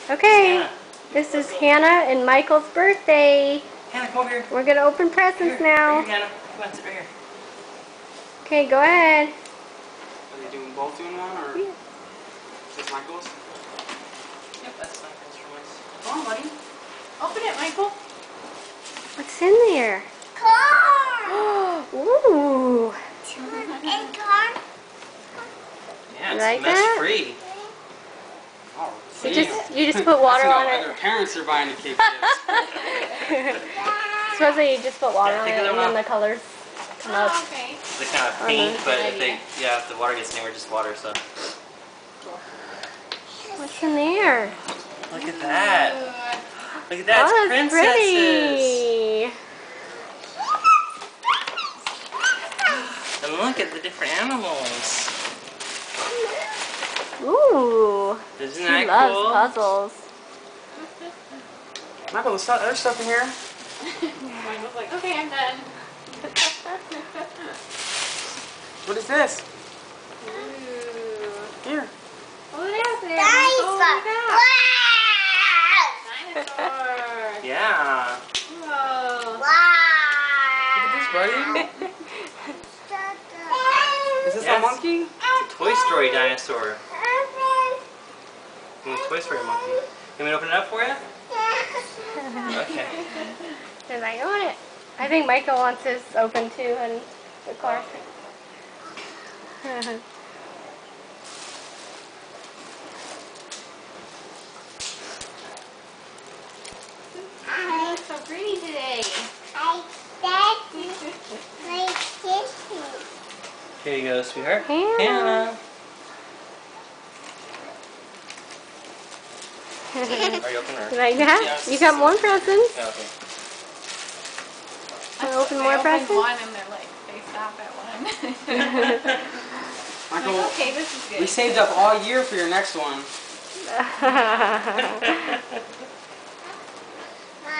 Okay, Hannah. this is Hannah and Michael's birthday. Hannah, come over here. We're gonna open presents now. Right here, Hannah. Come on, sit right here. Okay, go ahead. Are they doing both doing one, or Yeah. is this Michael's? Yep, that's Michael's from us. Come on, buddy. Open it, Michael. What's in there? Car! Ooh. And car? Yeah, You it's like mess that? free. Oh, You just put water on Their it. parents are buying the cake. Supposedly you just put water Yeah, on take it a and little then the colors come up. Oh, okay. They kind of paint, but if the water gets anywhere, just water. So What's in there? look at that. Look at that. Oh, It's that's princesses. pretty. And look at the different animals. Ooh. Isn't She that loves cool? puzzles. Michael, there's other stuff in here. Michael's like, okay, I'm done. What is this? Ooh. Here. What is there? Dinosaur! Dinosaur. Yeah. Whoa. Look at this, buddy. Is this a Yes. monkey? It's a Toy Story dinosaur. And a Toy Story monkey. You want me to open it up for you? Okay. Does I want it? I think Michael wants his open too in the car. You look so pretty today. Here you go, sweetheart. Hannah. Hannah. Are you opening her? You like that? Yes. You got more presents? Yeah, okay. Want to open I more opened presents? one and they're like, they stop at one. I'm Michael, like, okay, this is good. we saved up all year for your next one.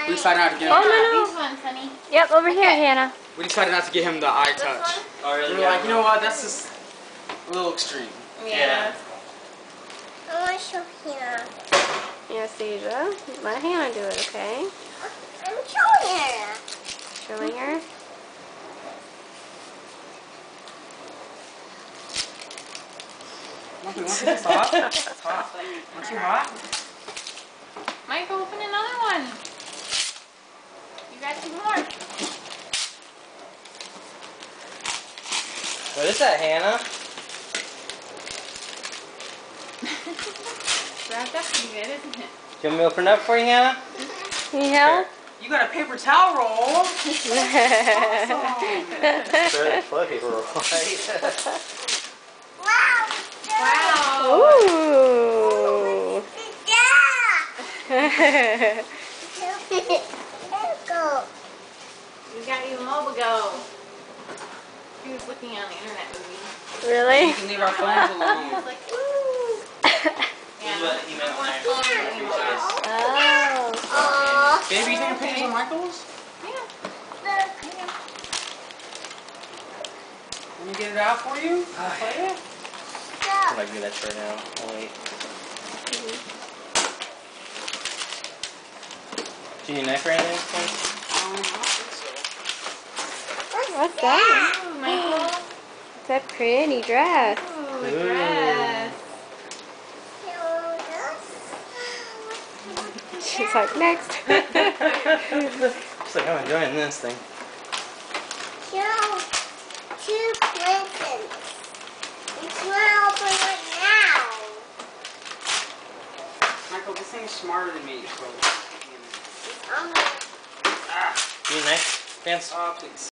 We decided not to get him. Oh, no, no. These ones, honey. Yep, over here, Okay. Hannah. We decided not to get him the eye This touch. one? Oh, really? We were like, you know what? That's just a little extreme. Yeah. I want to show Hannah. Anastasia, let Hannah do it, okay? I'm showing her. Showing her. Monkey, want this hot? It's hot. Aren't you hot? Michael, open another one. You got two more. What is that, Hannah? Wrapped up pretty good, isn't it? Do you want me to open it up for you, Hannah? Need help? You got a paper towel roll. Toilet paper roll, Wow. Wow. Ooh. Yeah. Go. We got you a mobile go. He was looking on the internet movie. Really? You can leave our phones I alone. was like, woo. This is what he meant when I told you guys. Oh. Aww. Baby, you taking pictures of Michael's? Yeah. Let me get it out for you. Play it. I'm not gonna do that for now. I'll wait. Do you need a knife or anything? I don't think so. What's that? Ooh, Michael. It's that pretty dress. Ooh, a dress. She's like, next. It's like I'm enjoying this thing. Show two presents. It's not open right now. Michael, this thing is smarter than me. So. I'm Ah. Do you need a knife, Vance? Please.